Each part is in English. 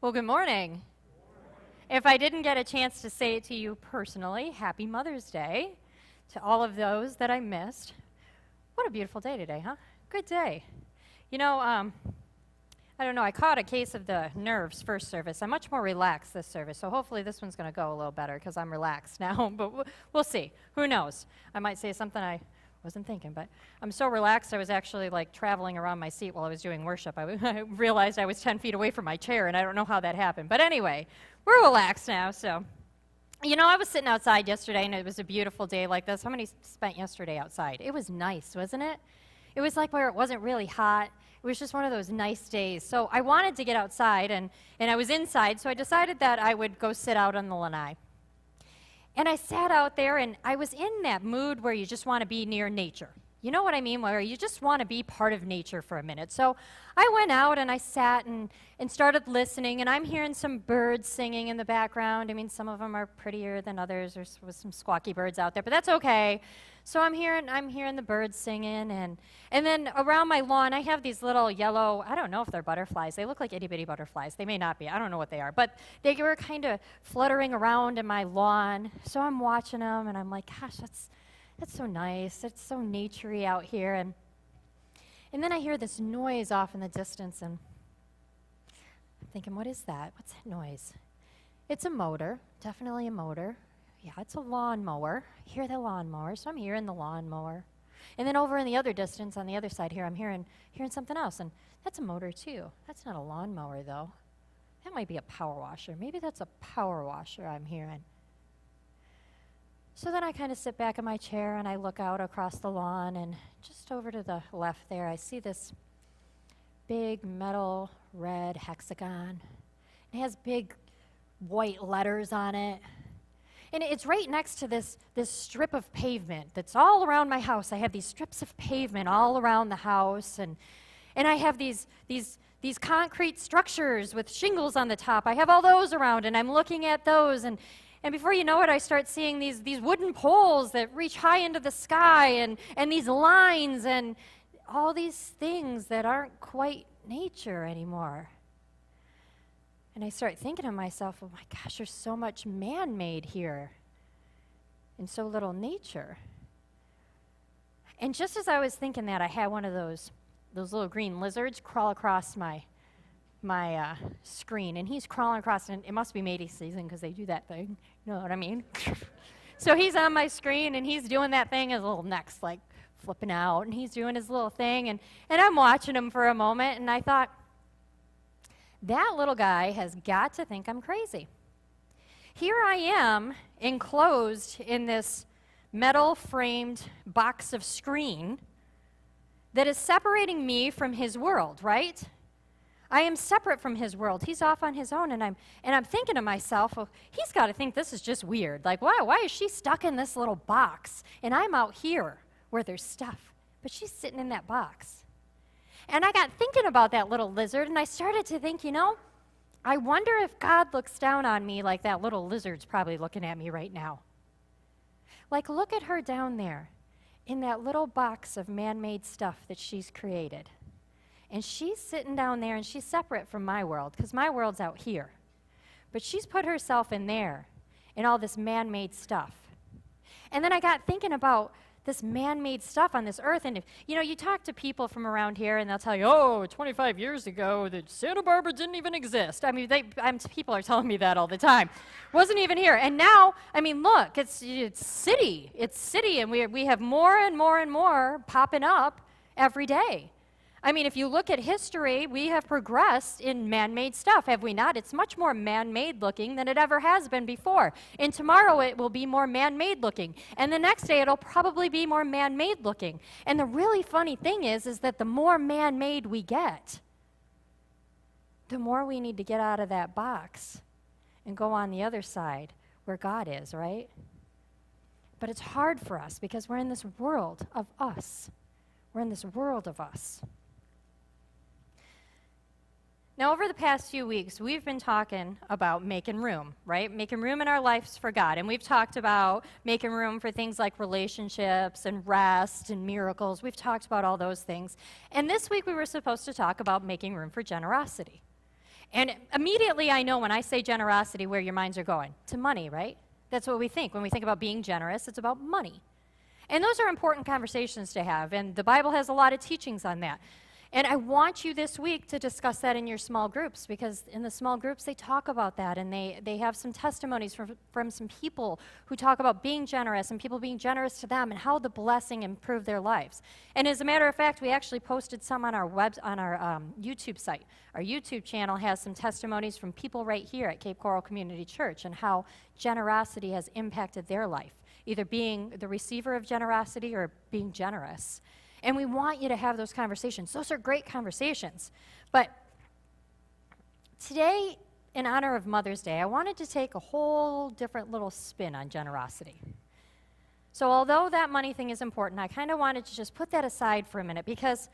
Well, good morning. If I didn't get a chance to say it to you personally, happy Mother's Day to all of those that I missed. What a beautiful day today, huh? Good day. You know, I don't know, I caught a case of the nerves first service. I'm much more relaxed this service, so hopefully this one's going to go a little better because I'm relaxed now, but we'll see. Who knows? I might say something I wasn't thinking, but I'm so relaxed I was actually like traveling around my seat while I was doing worship. I realized I was 10 feet away from my chair, and I don't know how that happened. But anyway, we're relaxed now, so. You know, I was sitting outside yesterday, and it was a beautiful day like this. How many spent yesterday outside? It was nice, wasn't it? It was like where it wasn't really hot. It was just one of those nice days. So I wanted to get outside, and I was inside, so I decided that I would go sit out on the lanai. And I sat out there, and I was in that mood where you just want to be near nature. You know what I mean? Where you just want to be part of nature for a minute. So I went out, and I sat and started listening, and I'm hearing some birds singing in the background. I mean, some of them are prettier than others. There's some squawky birds out there, but that's okay. So I'm hearing the birds singing, and then around my lawn, I have these little yellow, I don't know if they're butterflies. They look like itty-bitty butterflies. They may not be. I don't know what they are. But they were kind of fluttering around in my lawn. So I'm watching them, and I'm like, gosh, that's so nice. It's so naturey out here. And then I hear this noise off in the distance, and I'm thinking, what is that? What's that noise? It's a motor, definitely a motor. Yeah, it's a lawnmower. I hear the lawnmower, so I'm hearing the lawnmower. And then over in the other distance, on the other side here, I'm hearing something else, and that's a motor too. That's not a lawnmower, though. That might be a power washer. Maybe that's a power washer I'm hearing. So then I kind of sit back in my chair, and I look out across the lawn, and just over to the left there, I see this big metal red hexagon. It has big white letters on it. And it's right next to this strip of pavement that's all around my house. I have these strips of pavement all around the house, and I have these concrete structures with shingles on the top. I have all those around, and I'm looking at those, and before you know it, I start seeing these wooden poles that reach high into the sky, and these lines, and all these things that aren't quite nature anymore. And I start thinking to myself, oh my gosh, there's so much man-made here and so little nature. And just as I was thinking that, I had one of those little green lizards crawl across my screen. And he's crawling across, and it must be mating season because they do that thing. You know what I mean? So he's on my screen, and he's doing that thing, his little neck's like flipping out, and he's doing his little thing. And I'm watching him for a moment, and I thought, that little guy has got to think I'm crazy. Here I am, enclosed in this metal-framed box of screen that is separating me from his world, right? I am separate from his world. He's off on his own, and I'm thinking to myself, well, he's got to think this is just weird. Like, why is she stuck in this little box, and I'm out here where there's stuff, but she's sitting in that box. And I got thinking about that little lizard, and I started to think, I wonder if God looks down on me like that little lizard's probably looking at me right now. Like, look at her down there in that little box of man-made stuff that she's created. And she's sitting down there, and she's separate from my world, because my world's out here. But she's put herself in there, in all this man-made stuff. And then I got thinking about this man-made stuff on this earth, and if, you talk to people from around here, and they'll tell you, 25 years ago, that Santa Barbara didn't even exist. I mean, people are telling me that all the time. Wasn't even here. And now, look, it's city. It's city, and we have more and more and more popping up every day. If you look at history, we have progressed in man-made stuff, have we not? It's much more man-made looking than it ever has been before. And tomorrow it will be more man-made looking. And the next day it'll probably be more man-made looking. And the really funny thing is that the more man-made we get, the more we need to get out of that box and go on the other side where God is, right? But it's hard for us because we're in this world of us. We're in this world of us. Now, over the past few weeks, we've been talking about making room, right? Making room in our lives for God. And we've talked about making room for things like relationships and rest and miracles. We've talked about all those things. And this week, we were supposed to talk about making room for generosity. And immediately I know when I say generosity where your minds are going. To money, right? That's what we think. When we think about being generous, it's about money. And those are important conversations to have, and the Bible has a lot of teachings on that. And I want you this week to discuss that in your small groups, because in the small groups they talk about that, and they have some testimonies from some people who talk about being generous and people being generous to them and how the blessing improved their lives. And as a matter of fact, we actually posted some on our YouTube site. Our YouTube channel has some testimonies from people right here at Cape Coral Community Church and how generosity has impacted their life, either being the receiver of generosity or being generous. And we want you to have those conversations. Those are great conversations. But today, in honor of Mother's Day, I wanted to take a whole different little spin on generosity. So although that money thing is important, I kind of wanted to just put that aside for a minute because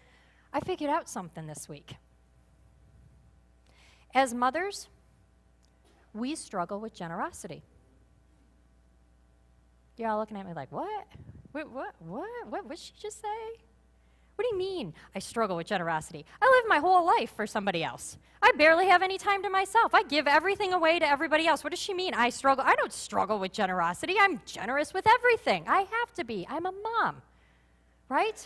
I figured out something this week. As mothers, we struggle with generosity. You're all looking at me like, what? Wait, what? What did she just say? What do you mean I struggle with generosity? I live my whole life for somebody else. I barely have any time to myself. I give everything away to everybody else. What does she mean? I struggle? I don't struggle with generosity. I'm generous with everything. I have to be. I'm a mom, right?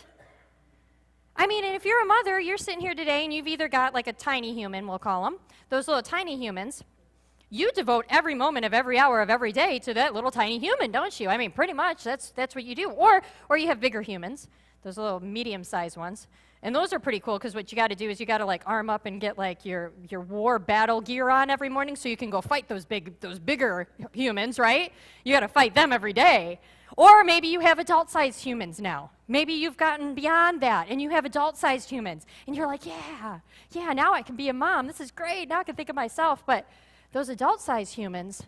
I mean, and if you're a mother, you're sitting here today and you've either got like a tiny human, we'll call them, those little tiny humans. You devote every moment of every hour of every day to that little tiny human, don't you? I mean, pretty much, that's what you do. Or you have bigger humans, those little medium-sized ones. And those are pretty cool because what you got to do is you got to like arm up and get like your war battle gear on every morning so you can go fight those bigger humans, right? You got to fight them every day. Or maybe you have adult-sized humans now. Maybe you've gotten beyond that and you have adult-sized humans. And you're like, yeah, now I can be a mom. This is great. Now I can think of myself. But those adult-sized humans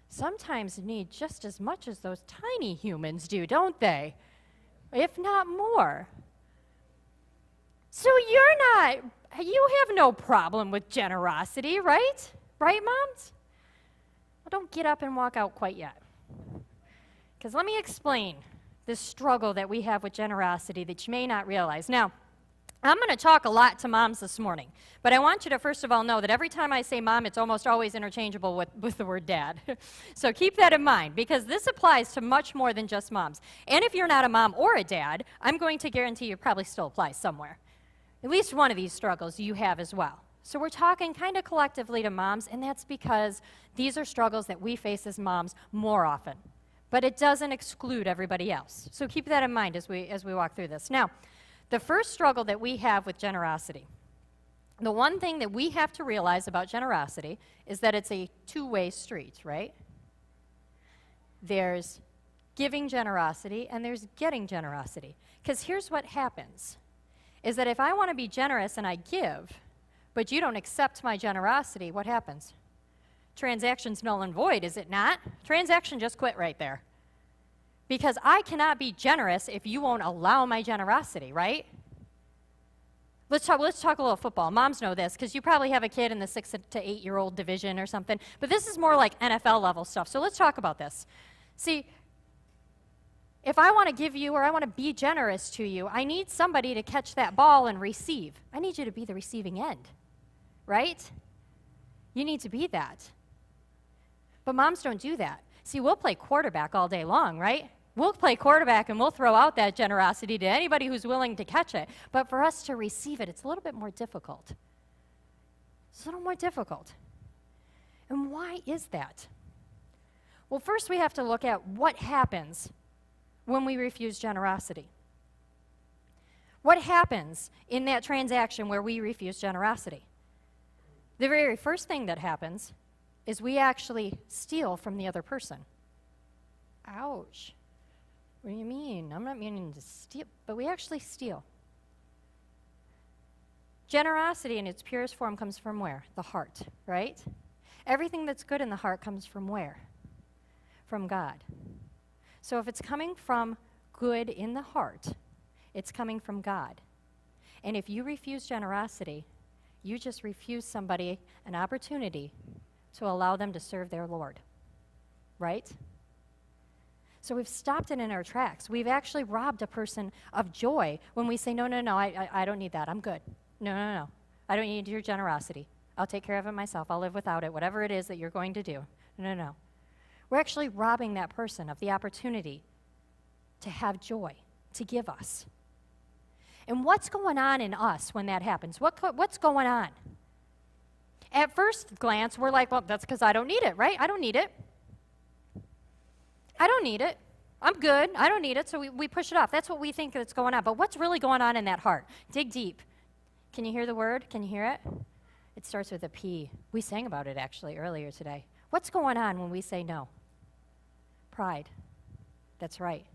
sometimes need just as much as those tiny humans do, don't they? If not more. So you have no problem with generosity, right? Right, moms? Well, don't get up and walk out quite yet. Because let me explain this struggle that we have with generosity that you may not realize. Now, I'm going to talk a lot to moms this morning, but I want you to first of all know that every time I say mom, it's almost always interchangeable with the word dad. So keep that in mind, because this applies to much more than just moms. And if you're not a mom or a dad, I'm going to guarantee you probably still applies somewhere. At least one of these struggles you have as well. So we're talking kind of collectively to moms, and that's because these are struggles that we face as moms more often. But it doesn't exclude everybody else. So keep that in mind as we walk through this. Now, the first struggle that we have with generosity, the one thing that we have to realize about generosity is that it's a two-way street, right? There's giving generosity and there's getting generosity. Because here's what happens, is that if I want to be generous and I give, but you don't accept my generosity, what happens? Transaction's null and void, is it not? Transaction just quit right there. Because I cannot be generous if you won't allow my generosity, right? Let's talk a little football. Moms know this because you probably have a kid in the 6 to 8-year-old division or something. But this is more like NFL level stuff. So let's talk about this. See, if I want to give you or I want to be generous to you, I need somebody to catch that ball and receive. I need you to be the receiving end, right? You need to be that. But moms don't do that. See, we'll play quarterback all day long, right? We'll play quarterback and we'll throw out that generosity to anybody who's willing to catch it. But for us to receive it, it's a little bit more difficult. It's a little more difficult. And why is that? Well, first we have to look at what happens when we refuse generosity. What happens in that transaction where we refuse generosity? The very first thing that happens is we actually steal from the other person. Ouch. What do you mean? I'm not meaning to steal, but we actually steal. Generosity in its purest form comes from where? The heart, right? Everything that's good in the heart comes from where? From God. So if it's coming from good in the heart, it's coming from God. And if you refuse generosity, you just refuse somebody an opportunity to allow them to serve their Lord, right? So we've stopped it in our tracks. We've actually robbed a person of joy when we say, no, I don't need that. I'm good. No. I don't need your generosity. I'll take care of it myself. I'll live without it, whatever it is that you're going to do. No. We're actually robbing that person of the opportunity to have joy, to give us. And what's going on in us when that happens? What's going on? At first glance, we're like, well, that's because I don't need it, right? I don't need it. I don't need it. I'm good. I don't need it. So we push it off. That's what we think that's going on. But what's really going on in that heart? Dig deep. Can you hear the word? Can you hear it? It starts with a P. We sang about it actually earlier today. What's going on when we say no? Pride. That's right.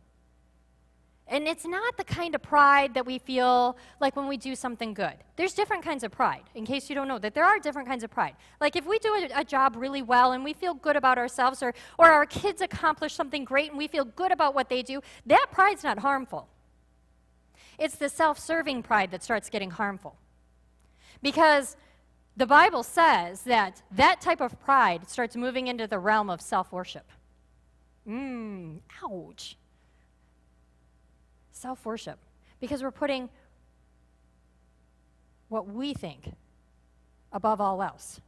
And it's not the kind of pride that we feel like when we do something good. There's different kinds of pride, in case you don't know that there are different kinds of pride. Like if we do a job really well and we feel good about ourselves, or our kids accomplish something great and we feel good about what they do, that pride's not harmful. It's the self-serving pride that starts getting harmful. Because the Bible says that that type of pride starts moving into the realm of self-worship. Ouch. Self-worship, because we're putting what we think above all else.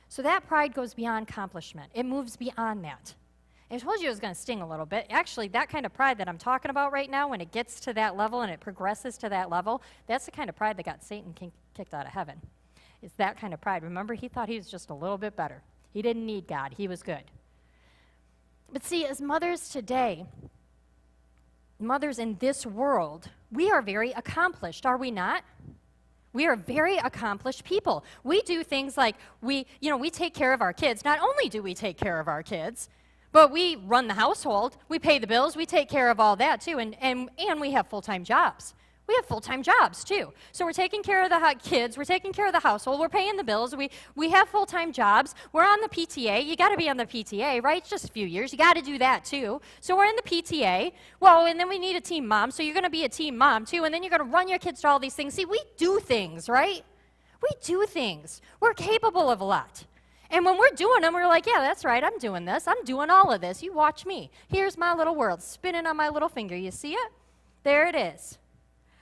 So that pride goes beyond accomplishment. It moves beyond that. And I told you it was going to sting a little bit. Actually, that kind of pride that I'm talking about right now, when it gets to that level and it progresses to that level, that's the kind of pride that got Satan kicked out of heaven. It's that kind of pride. Remember, he thought he was just a little bit better. He didn't need God. He was good. But see, as mothers today, mothers in this world, we are very accomplished, are we not? We are very accomplished people. We do things like we take care of our kids. Not only do we take care of our kids, but we run the household, we pay the bills, we take care of all that too, and we have full-time jobs. We have full-time jobs too. So we're taking care of the kids, we're taking care of the household, we're paying the bills, we have full-time jobs, we're on the PTA. You got to be on the PTA, right? It's just a few years. You got to do that too. So we're in the PTA. Well, and then we need a team mom, so you're going to be a team mom too, and then you're going to run your kids to all these things. See, we do things, right? We do things. We're capable of a lot. And when we're doing them, we're like, yeah, that's right, I'm doing this. I'm doing all of this. You watch me. Here's my little world spinning on my little finger. You see it? There it is.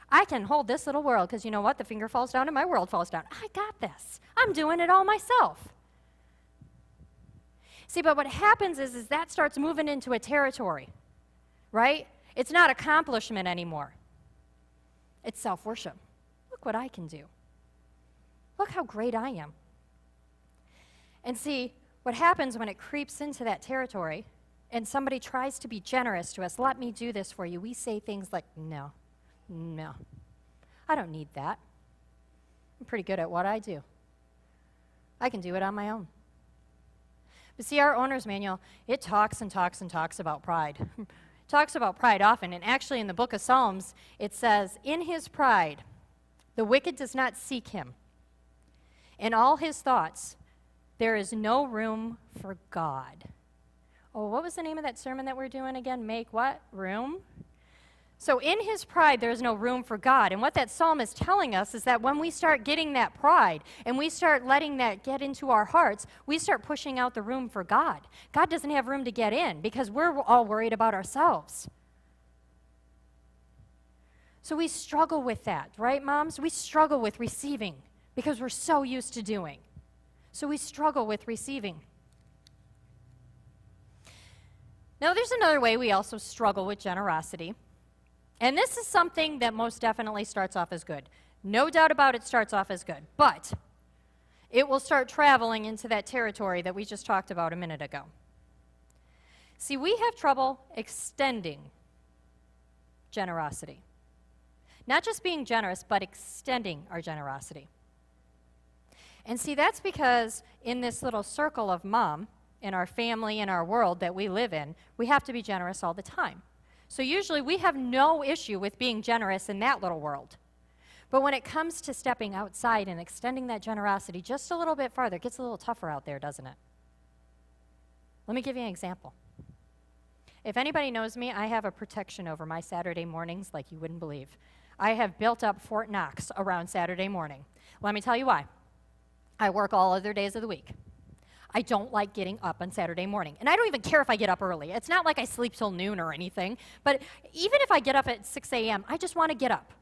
I can hold this little world, because you know what? The finger falls down and my world falls down. I got this. I'm doing it all myself. See, but what happens is that starts moving into a territory, right? It's not accomplishment anymore. It's self-worship. Look what I can do. Look how great I am. And see, what happens when it creeps into that territory and somebody tries to be generous to us, let me do this for you, we say things like, no, I don't need that. I'm pretty good at what I do. I can do it on my own. But see, our owner's manual, it talks and talks and talks about pride. It talks about pride often, and actually in the book of Psalms, it says, in his pride, the wicked does not seek him. In all his thoughts, there is no room for God. Oh, what was the name of that sermon that we're doing again? Make what? Room? So in his pride, there's no room for God. And what that psalm is telling us is that when we start getting that pride and we start letting that get into our hearts, we start pushing out the room for God. God doesn't have room to get in because we're all worried about ourselves. So we struggle with that, right, moms? We struggle with receiving because we're so used to doing. So we struggle with receiving. Now, there's another way we also struggle with generosity. And this is something that most definitely starts off as good. No doubt about it starts off as good. But it will start traveling into that territory that we just talked about a minute ago. See, we have trouble extending generosity. Not just being generous, but extending our generosity. And see, that's because in this little circle of mom, in our family, in our world that we live in, we have to be generous all the time. So usually we have no issue with being generous in that little world. But when it comes to stepping outside and extending that generosity just a little bit farther, it gets a little tougher out there, doesn't it? Let me give you an example. If anybody knows me, I have a protection over my Saturday mornings like you wouldn't believe. I have built up Fort Knox around Saturday morning. Let me tell you why. I work all other days of the week. I don't like getting up on Saturday morning. And I don't even care if I get up early. It's not like I sleep till noon or anything. But even if I get up at 6 a.m., I just want to get up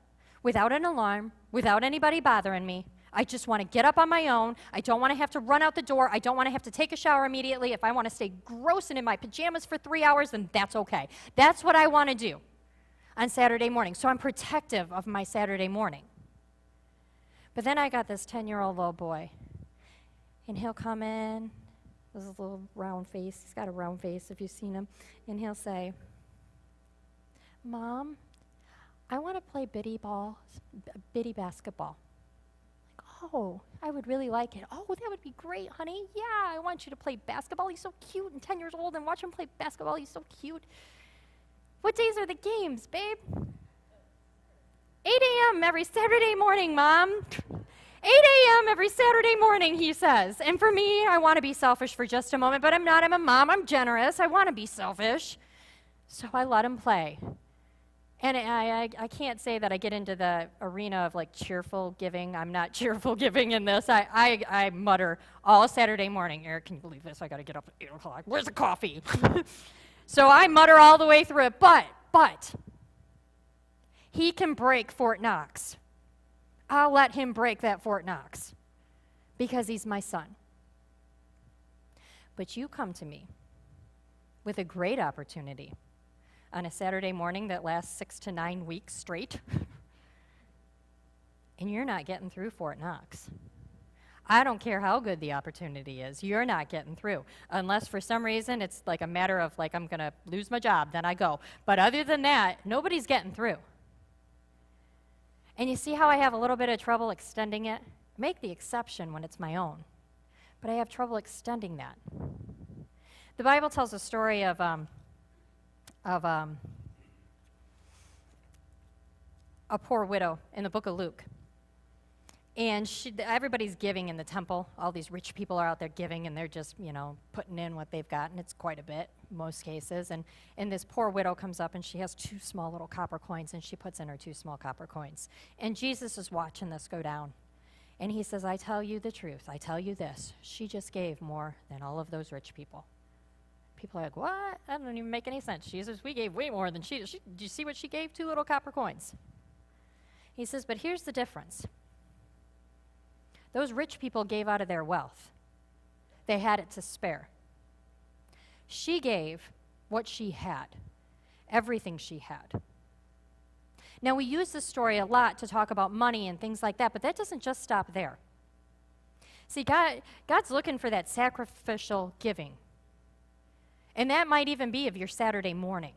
without an alarm, without anybody bothering me. I just want to get up on my own. I don't want to have to run out the door. I don't want to have to take a shower immediately. If I want to stay gross and in my pajamas for 3 hours, then that's okay. That's what I want to do on Saturday morning. So I'm protective of my Saturday morning. But then I got this 10-year-old little boy, and he'll come in with his little round face. He's got a round face if you've seen him. And he'll say, Mom, I want to play bitty basketball. Like, oh, I would really like it. Oh, that would be great, honey. Yeah, I want you to play basketball. He's so cute and 10 years old, and watch him play basketball. He's so cute. What days are the games, babe? 8 a.m. every Saturday morning, Mom. 8 a.m. every Saturday morning, he says. And for me, I want to be selfish for just a moment, but I'm not. I'm a mom. I'm generous. I want to be selfish. So I let him play. And I can't say that I get into the arena of like cheerful giving. I'm not cheerful giving in this. I mutter all Saturday morning. Eric, can you believe this? I got to get up at 8 o'clock. Where's the coffee? So I mutter all the way through it. But he can break Fort Knox. I'll let him break that Fort Knox because he's my son. But you come to me with a great opportunity on a Saturday morning that lasts 6 to 9 weeks straight, and you're not getting through Fort Knox. I don't care how good the opportunity is, you're not getting through. Unless for some reason it's like a matter of like I'm gonna lose my job, then I go. But other than that, nobody's getting through. And you see how I have a little bit of trouble extending it? Make the exception when it's my own, but I have trouble extending that. The Bible tells a story of a poor widow in the book of Luke. And everybody's giving in the temple. All these rich people are out there giving, and they're just, putting in what they've got, and it's quite a bit in most cases. And this poor widow comes up, and she has 2 small little copper coins, and she puts in her 2 small copper coins. And Jesus is watching this go down. And he says, I tell you the truth. I tell you this. She just gave more than all of those rich people. People are like, what? That doesn't even make any sense. Jesus, we gave way more than she did. Did you see what she gave? 2 little copper coins. He says, but here's the difference. Those rich people gave out of their wealth. They had it to spare. She gave what she had, everything she had. Now, we use this story a lot to talk about money and things like that, but that doesn't just stop there. See, God's looking for that sacrificial giving. And that might even be of your Saturday morning,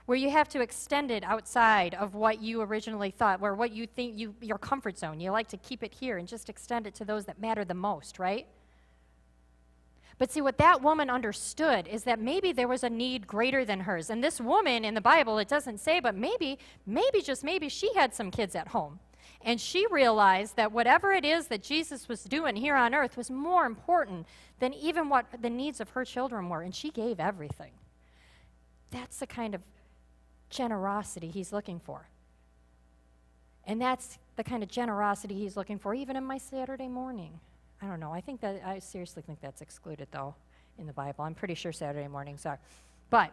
where you have to extend it outside of what you originally thought, where what you think your comfort zone. You like to keep it here and just extend it to those that matter the most, right? But see, what that woman understood is that maybe there was a need greater than hers. And this woman in the Bible, it doesn't say, but maybe, just maybe she had some kids at home. And she realized that whatever it is that Jesus was doing here on earth was more important than even what the needs of her children were. And she gave everything. That's the kind of generosity he's looking for. And that's the kind of generosity he's looking for even in my Saturday morning. I don't know. I seriously think that's excluded, though, in the Bible. I'm pretty sure Saturday mornings are. But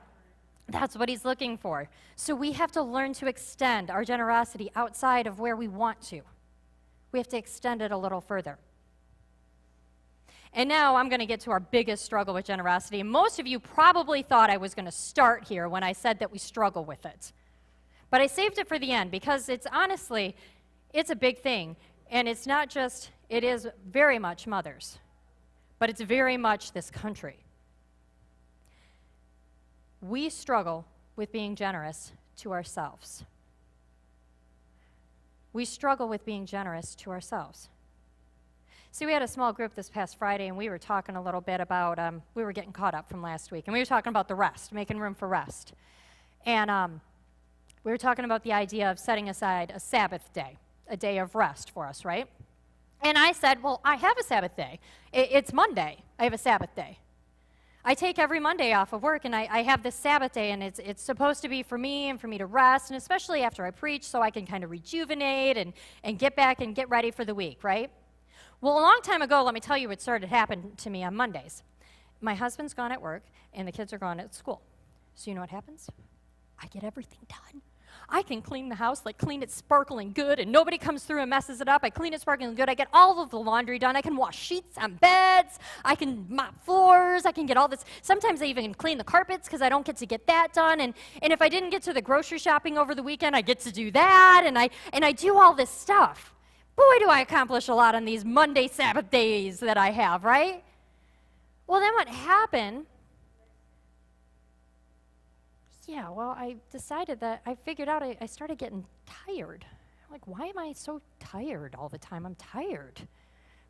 that's what he's looking for. So we have to learn to extend our generosity outside of where we want to. We have to extend it a little further. And now I'm going to get to our biggest struggle with generosity. And most of you probably thought I was going to start here when I said that we struggle with it. But I saved it for the end because it's a big thing. And it's not just, it is very much mothers, but it's very much this country. We struggle with being generous to ourselves. We struggle with being generous to ourselves. See, we had a small group this past Friday, and we were talking a little bit about, we were getting caught up from last week, and we were talking about the rest, making room for rest. And we were talking about the idea of setting aside a Sabbath day, a day of rest for us, right? And I said, well, I have a Sabbath day. It's Monday. I have a Sabbath day. I take every Monday off of work, and I have this Sabbath day, and it's supposed to be for me and for me to rest, and especially after I preach so I can kind of rejuvenate and get back and get ready for the week, right? Well, a long time ago, let me tell you what started happening to me on Mondays. My husband's gone at work, and the kids are gone at school. So you know what happens? I get everything done. I can clean the house, like clean it sparkling good, and nobody comes through and messes it up. I clean it sparkling good. I get all of the laundry done. I can wash sheets on beds. I can mop floors. I can get all this. Sometimes I even clean the carpets because I don't get to get that done. And if I didn't get to the grocery shopping over the weekend, I get to do that. And I do all this stuff. Boy, do I accomplish a lot on these Monday, Sabbath days that I have, right? Well, then what happened? Yeah, well, I decided that I figured out I started getting tired. I'm like, why am I so tired all the time? I'm tired.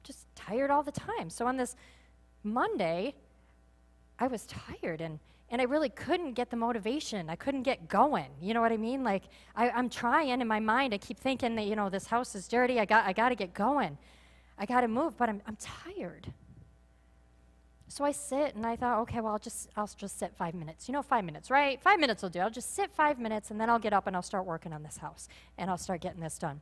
Just tired all the time. So on this Monday, I was tired, and I really couldn't get the motivation. I couldn't get going. You know what I mean? Like, I'm trying in my mind. I keep thinking that, this house is dirty. I got to get going. I got to move, but I'm tired. So I sit, and I thought, okay, well, I'll just sit 5 minutes. 5 minutes, right? 5 minutes will do. I'll just sit 5 minutes, and then I'll get up, and I'll start working on this house, and I'll start getting this done.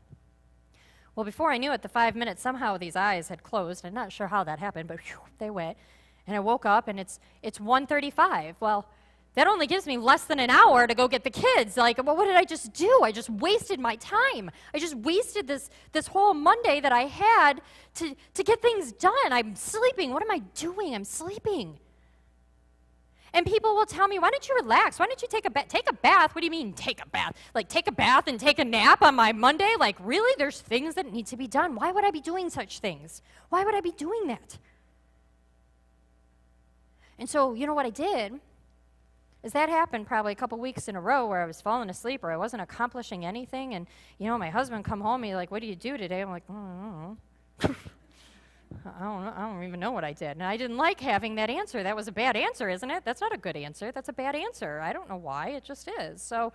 Well, before I knew it, the 5 minutes, somehow these eyes had closed. I'm not sure how that happened, but whew, they went. And I woke up, and it's 1:35. Well, that only gives me less than an hour to go get the kids. Like, well, what did I just do? I just wasted my time. I just wasted this whole Monday that I had to get things done. I'm sleeping. What am I doing? I'm sleeping. And people will tell me, why don't you relax? Why don't you take a bath? Take a bath? What do you mean, take a bath? Like, take a bath and take a nap on my Monday? Like, really? There's things that need to be done. Why would I be doing such things? Why would I be doing that? And so, you know what I did? Is that happened probably a couple weeks in a row where I was falling asleep or I wasn't accomplishing anything. And, my husband come home, he's like, what do you do today? I'm like, I don't know. I don't even know what I did. And I didn't like having that answer. That was a bad answer, isn't it? That's not a good answer. That's a bad answer. I don't know why. It just is. So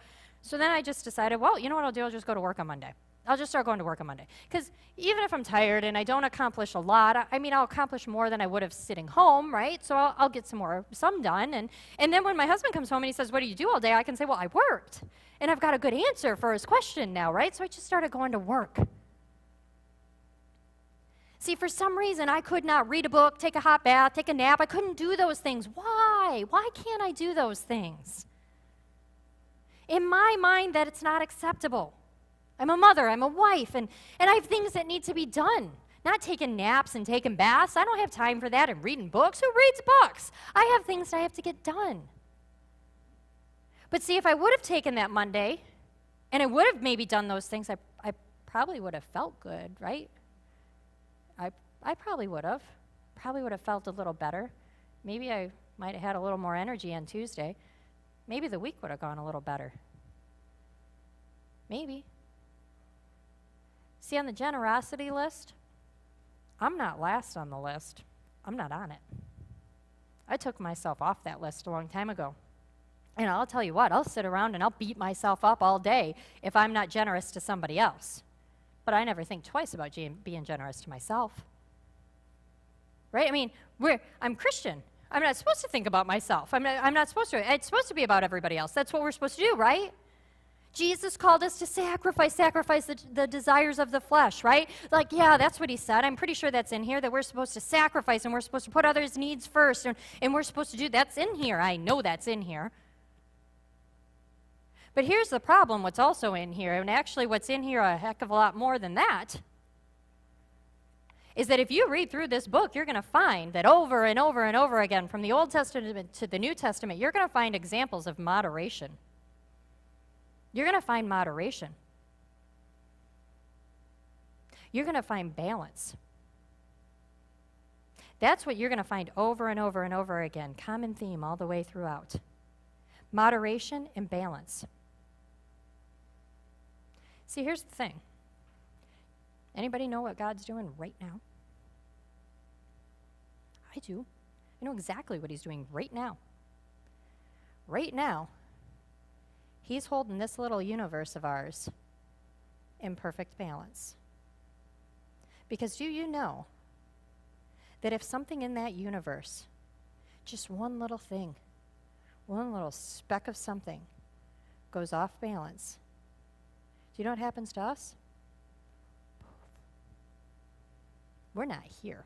then I just decided, well, you know what I'll do? I'll just go to work on Monday. I'll just start going to work on Monday. Because even if I'm tired and I don't accomplish a lot, I'll accomplish more than I would have sitting home, right? So I'll get some done. And then when my husband comes home and he says, what do you do all day? I can say, well, I worked. And I've got a good answer for his question now, right? So I just started going to work. See, for some reason, I could not read a book, take a hot bath, take a nap. I couldn't do those things. Why? Why can't I do those things? In my mind, that it's not acceptable. I'm a mother, I'm a wife, and I have things that need to be done. Not taking naps and taking baths. I don't have time for that and reading books. Who reads books? I have things I have to get done. But see, if I would have taken that Monday, and I would have maybe done those things, I probably would have felt good, right? I probably would have. Probably would have felt a little better. Maybe I might have had a little more energy on Tuesday. Maybe the week would have gone a little better. Maybe. See, on the generosity list, I'm not last on the list. I'm not on it. I took myself off that list a long time ago. And I'll tell you what, I'll sit around and I'll beat myself up all day if I'm not generous to somebody else. But I never think twice about being generous to myself. Right? I'm Christian. I'm not supposed to think about myself. I'm not supposed to. It's supposed to be about everybody else. That's what we're supposed to do, right? Jesus called us to sacrifice the desires of the flesh, right? Like, yeah, that's what he said. I'm pretty sure that's in here, that we're supposed to sacrifice and we're supposed to put others' needs first, and we're supposed to do, that's in here. I know that's in here. But here's the problem, what's also in here, and actually what's in here a heck of a lot more than that, is that if you read through this book, you're going to find that over and over and over again, from the Old Testament to the New Testament, you're going to find examples of moderation. You're going to find moderation. You're going to find balance. That's what you're going to find over and over and over again, common theme all the way throughout. Moderation and balance. See, here's the thing. Anybody know what God's doing right now? I do. I know exactly what he's doing right now. Right now, he's holding this little universe of ours in perfect balance. Because do you know that if something in that universe, just one little thing, one little speck of something, goes off balance, do you know what happens to us? We're not here.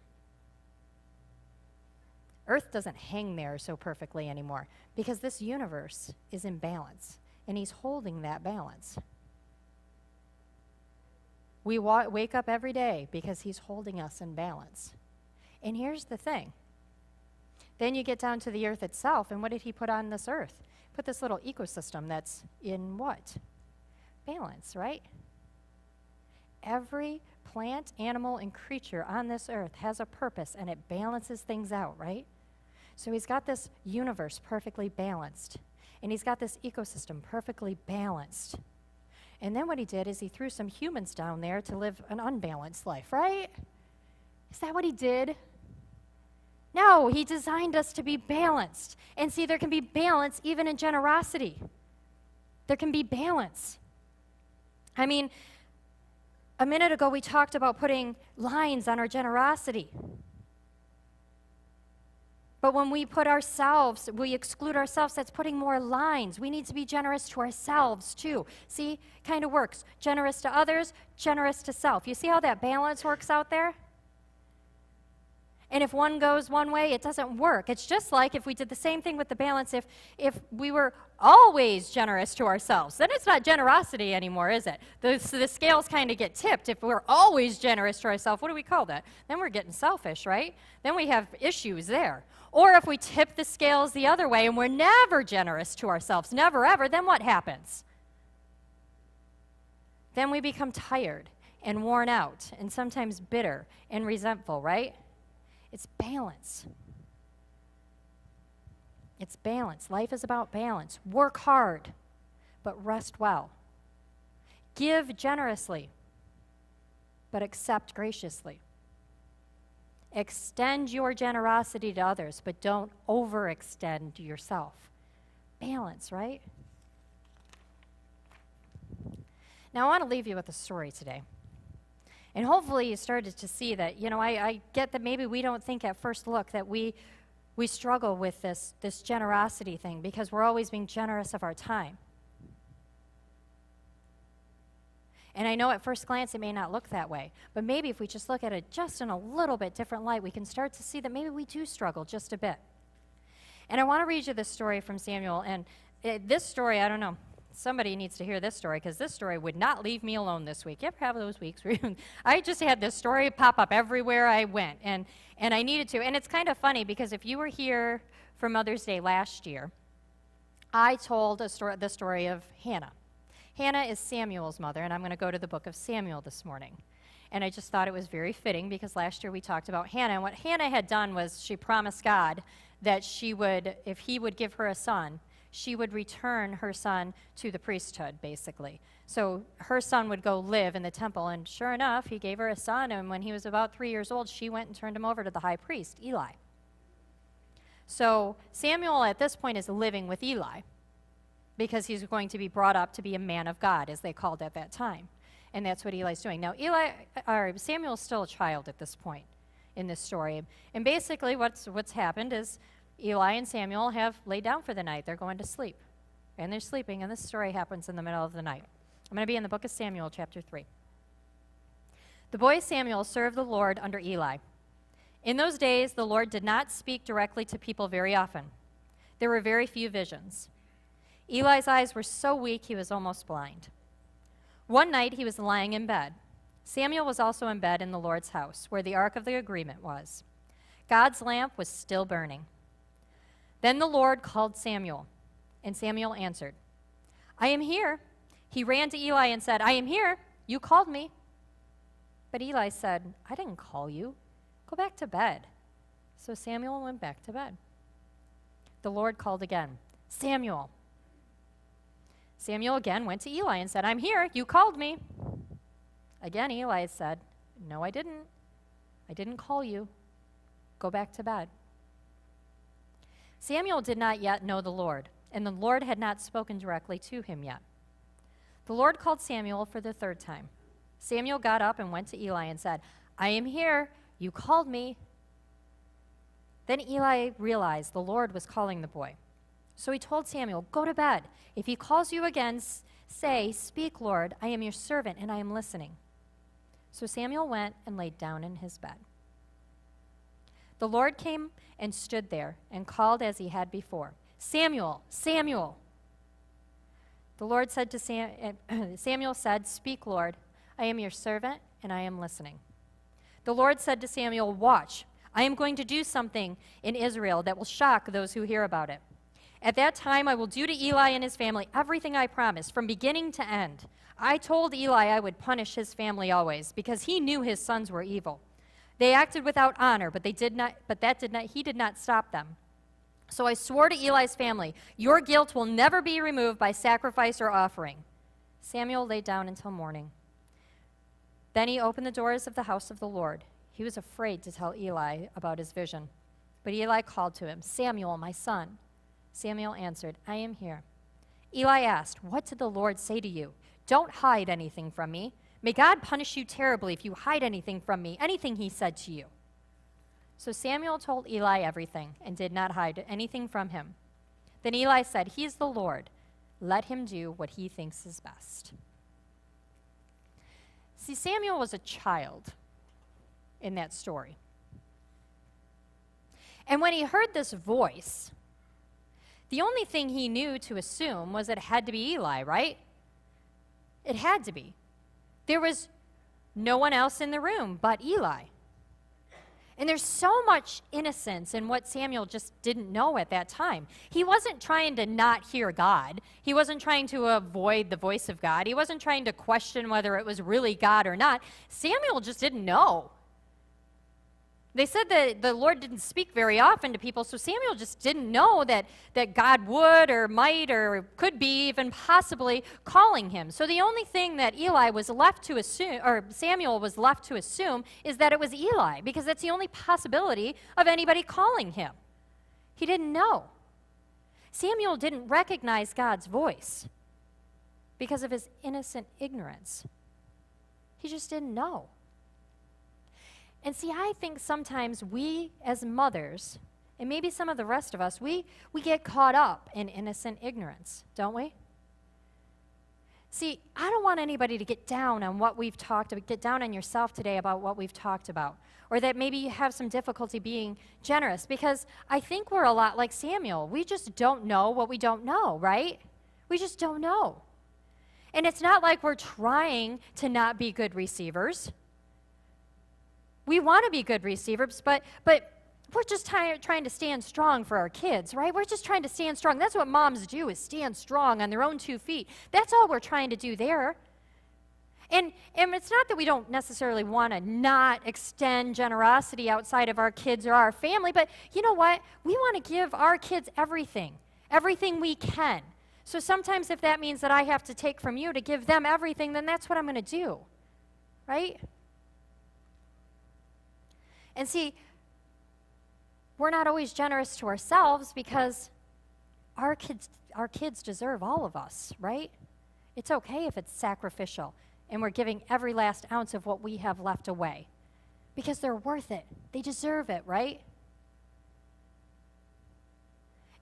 Earth doesn't hang there so perfectly anymore because this universe is in balance. and he's holding that balance. We wake up every day because he's holding us in balance. And here's the thing. Then you get down to the earth itself, and what did he put on this earth? Put this little ecosystem that's in what? Balance, right? Every plant, animal, and creature on this earth has a purpose, and it balances things out, right? So he's got this universe perfectly balanced, and he's got this ecosystem perfectly balanced. And then what he did is he threw some humans down there to live an unbalanced life, right? Is that what he did? No, he designed us to be balanced. And see, there can be balance even in generosity. There can be balance. I mean, a minute ago we talked about putting lines on our generosity. But when we exclude ourselves, that's putting more lines. We need to be generous to ourselves, too. See, kind of works. Generous to others, generous to self. You see how that balance works out there? And if one goes one way, it doesn't work. It's just like if we did the same thing with the balance, if we were always generous to ourselves, then it's not generosity anymore, is it? The scales kind of get tipped. If we're always generous to ourselves, what do we call that? Then we're getting selfish, right? Then we have issues there. Or if we tip the scales the other way and we're never generous to ourselves, never ever, then what happens? Then we become tired and worn out and sometimes bitter and resentful, right? It's balance. It's balance. Life is about balance. Work hard, but rest well. Give generously, but accept graciously. Extend your generosity to others, but don't overextend yourself. Balance, right? Now, I want to leave you with a story today. And hopefully you started to see that, I get that maybe we don't think at first look that we struggle with this generosity thing because we're always being generous of our time. And I know at first glance it may not look that way, but maybe if we just look at it just in a little bit different light, we can start to see that maybe we do struggle just a bit. And I want to read you this story from Samuel, and this story, I don't know, somebody needs to hear this story because this story would not leave me alone this week. You ever have those weeks where I just had this story pop up everywhere I went, and I needed to. And it's kind of funny because if you were here for Mother's Day last year, I told the story of Hannah. Hannah is Samuel's mother, and I'm going to go to the book of Samuel this morning. And I just thought it was very fitting because last year we talked about Hannah, and what Hannah had done was she promised God that she would, if he would give her a son, she would return her son to the priesthood, basically. So her son would go live in the temple, and sure enough, he gave her a son, and when he was about 3 years old, she went and turned him over to the high priest, Eli. So Samuel at this point is living with Eli because he's going to be brought up to be a man of God, as they called at that time. And that's what Eli's doing. Now, Samuel's still a child at this point in this story. And basically what's happened is Eli and Samuel have laid down for the night. They're going to sleep. And they're sleeping, and this story happens in the middle of the night. I'm going to be in the book of Samuel, chapter 3. The boy Samuel served the Lord under Eli. In those days, the Lord did not speak directly to people very often. There were very few visions. Eli's eyes were so weak he was almost blind. One night he was lying in bed. Samuel was also in bed in the Lord's house, where the Ark of the Agreement was. God's lamp was still burning. Then the Lord called Samuel, and Samuel answered, "I am here." He ran to Eli and said, "I am here. You called me." But Eli said, "I didn't call you. Go back to bed." So Samuel went back to bed. The Lord called again, "Samuel." Samuel again went to Eli and said, "I'm here. You called me." Again, Eli said, "No, I didn't. I didn't call you. Go back to bed." Samuel did not yet know the Lord, and the Lord had not spoken directly to him yet. The Lord called Samuel for the third time. Samuel got up and went to Eli and said, "I am here. You called me." Then Eli realized the Lord was calling the boy. So he told Samuel, "Go to bed. If he calls you again, say, 'Speak, Lord, I am your servant and I am listening.'" So Samuel went and laid down in his bed. The Lord came and stood there and called as he had before, "Samuel, Samuel." The Lord said to Samuel said, "Speak, Lord. I am your servant, and I am listening." The Lord said to Samuel, "Watch. I am going to do something in Israel that will shock those who hear about it. At that time, I will do to Eli and his family everything I promised, from beginning to end. I told Eli I would punish his family always, because he knew his sons were evil. They acted without honor, but he did not stop them. So I swore to Eli's family, your guilt will never be removed by sacrifice or offering." Samuel lay down until morning. Then he opened the doors of the house of the Lord. He was afraid to tell Eli about his vision. But Eli called to him, "Samuel, my son." Samuel answered, "I am here." Eli asked, "What did the Lord say to you? Don't hide anything from me. May God punish you terribly if you hide anything from me, anything he said to you." So Samuel told Eli everything and did not hide anything from him. Then Eli said, "He is the Lord. Let him do what he thinks is best." See, Samuel was a child in that story. And when he heard this voice, the only thing he knew to assume was that it had to be Eli, right? It had to be. There was no one else in the room but Eli. And there's so much innocence in what Samuel just didn't know at that time. He wasn't trying to not hear God. He wasn't trying to avoid the voice of God. He wasn't trying to question whether it was really God or not. Samuel just didn't know. They said that the Lord didn't speak very often to people, so Samuel just didn't know that God would or might or could be even possibly calling him. So the only thing that Eli was left to assume, or Samuel was left to assume, is that it was Eli, because that's the only possibility of anybody calling him. He didn't know. Samuel didn't recognize God's voice because of his innocent ignorance. He just didn't know. And see, I think sometimes we as mothers, and maybe some of the rest of us, we get caught up in innocent ignorance, don't we? See, I don't want anybody to get down on what we've talked about, get down on yourself today about what we've talked about, or that maybe you have some difficulty being generous, because I think we're a lot like Samuel. We just don't know what we don't know, right? We just don't know. And it's not like we're trying to not be good receivers. We want to be good receivers, but we're just trying to stand strong for our kids, right? We're just trying to stand strong. That's what moms do, is stand strong on their own 2 feet. That's all we're trying to do there. And it's not that we don't necessarily want to not extend generosity outside of our kids or our family, but you know what? We want to give our kids everything we can. So sometimes if that means that I have to take from you to give them everything, then that's what I'm going to do, right? And see, we're not always generous to ourselves because our kids deserve all of us, right? It's okay if it's sacrificial and we're giving every last ounce of what we have left away because they're worth it. They deserve it, right?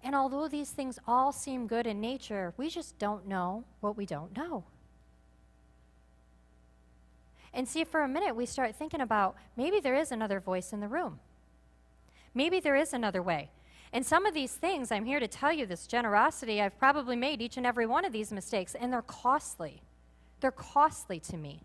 And although these things all seem good in nature, we just don't know what we don't know. And see, for a minute, we start thinking about maybe there is another voice in the room. Maybe there is another way. And some of these things, I'm here to tell you, this generosity, I've probably made each and every one of these mistakes, and they're costly. They're costly to me.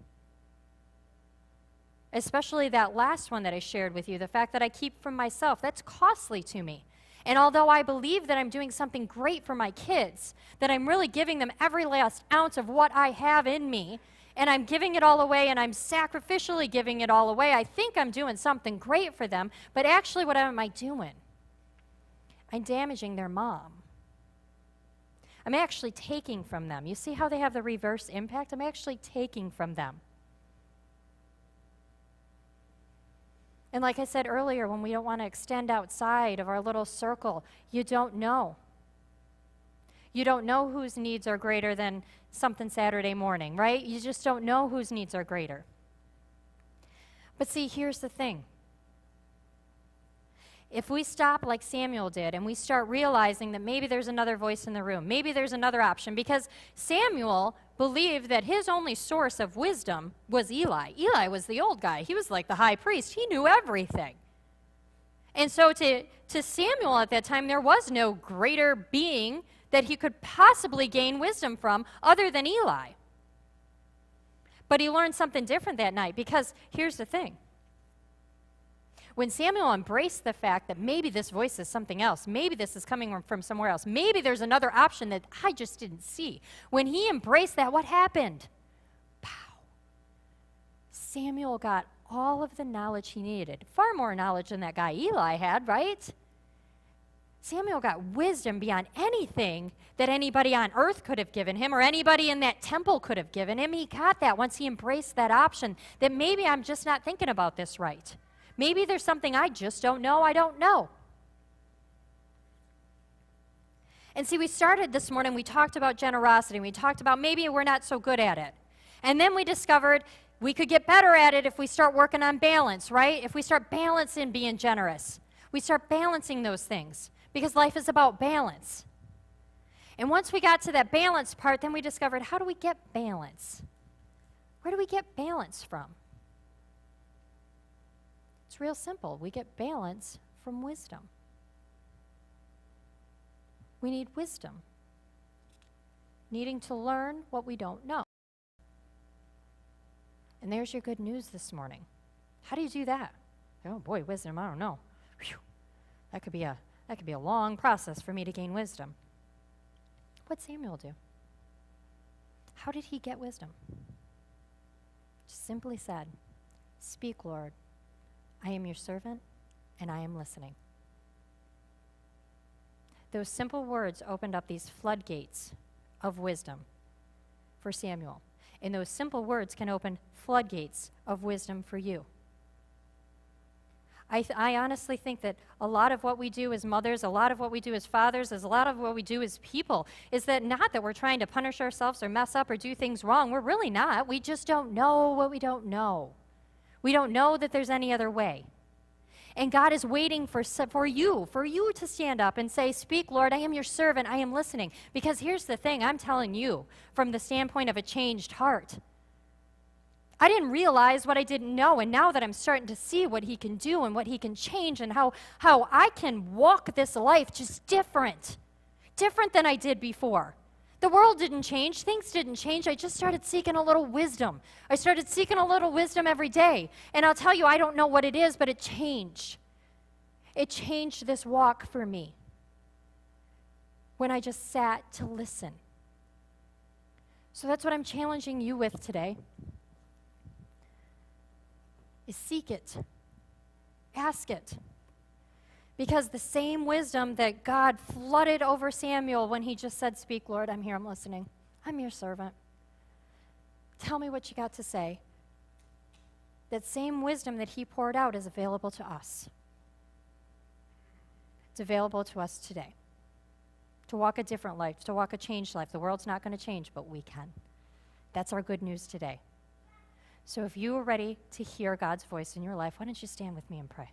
Especially that last one that I shared with you, the fact that I keep from myself, that's costly to me. And although I believe that I'm doing something great for my kids, that I'm really giving them every last ounce of what I have in me, and I'm giving it all away, and I'm sacrificially giving it all away, I think I'm doing something great for them, but actually what am I doing? I'm damaging their mom. I'm actually taking from them. You see how they have the reverse impact? I'm actually taking from them. And like I said earlier, when we don't want to extend outside of our little circle, you don't know. You don't know whose needs are greater than something Saturday morning, right? You just don't know whose needs are greater. But see, here's the thing. If we stop like Samuel did and we start realizing that maybe there's another voice in the room, maybe there's another option, because Samuel believed that his only source of wisdom was Eli. Eli was the old guy. He was like the high priest. He knew everything. And so to Samuel at that time, there was no greater being that he could possibly gain wisdom from other than Eli. But he learned something different that night, because here's the thing. When Samuel embraced the fact that maybe this voice is something else, maybe this is coming from somewhere else, maybe there's another option that I just didn't see. When he embraced that, what happened? Pow. Samuel got all of the knowledge he needed. Far more knowledge than that guy Eli had, right? Samuel got wisdom beyond anything that anybody on earth could have given him or anybody in that temple could have given him. He got that once he embraced that option that maybe I'm just not thinking about this right. Maybe there's something I just don't know. I don't know. And see, we started this morning, we talked about generosity. We talked about maybe we're not so good at it. And then we discovered we could get better at it if we start working on balance, right? If we start balancing being generous. We start balancing those things because life is about balance. And once we got to that balance part, then we discovered, how do we get balance? Where do we get balance from? It's real simple. We get balance from wisdom. We need wisdom. Needing to learn what we don't know. And there's your good news this morning. How do you do that? Oh boy, wisdom, I don't know. Whew. That could be a long process for me to gain wisdom. What'd Samuel do? How did he get wisdom? Just simply said, "Speak, Lord. I am your servant, and I am listening." Those simple words opened up these floodgates of wisdom for Samuel. And those simple words can open floodgates of wisdom for you. I honestly think that a lot of what we do as mothers, a lot of what we do as fathers, a lot of what we do as people is that not that we're trying to punish ourselves or mess up or do things wrong. We're really not. We just don't know what we don't know. We don't know that there's any other way. And God is waiting for you to stand up and say, "Speak, Lord, I am your servant, I am listening." Because here's the thing, I'm telling you from the standpoint of a changed heart. I didn't realize what I didn't know, and now that I'm starting to see what he can do and what he can change and how I can walk this life just different than I did before. The world didn't change. Things didn't change. I just started seeking a little wisdom. I started seeking a little wisdom every day. And I'll tell you, I don't know what it is, but it changed. It changed this walk for me when I just sat to listen. So that's what I'm challenging you with today, is seek it. Ask it. Because the same wisdom that God flooded over Samuel when he just said, "Speak, Lord, I'm here, I'm listening. I'm your servant. Tell me what you got to say." That same wisdom that he poured out is available to us. It's available to us today. To walk a different life, to walk a changed life. The world's not going to change, but we can. That's our good news today. So if you are ready to hear God's voice in your life, why don't you stand with me and pray?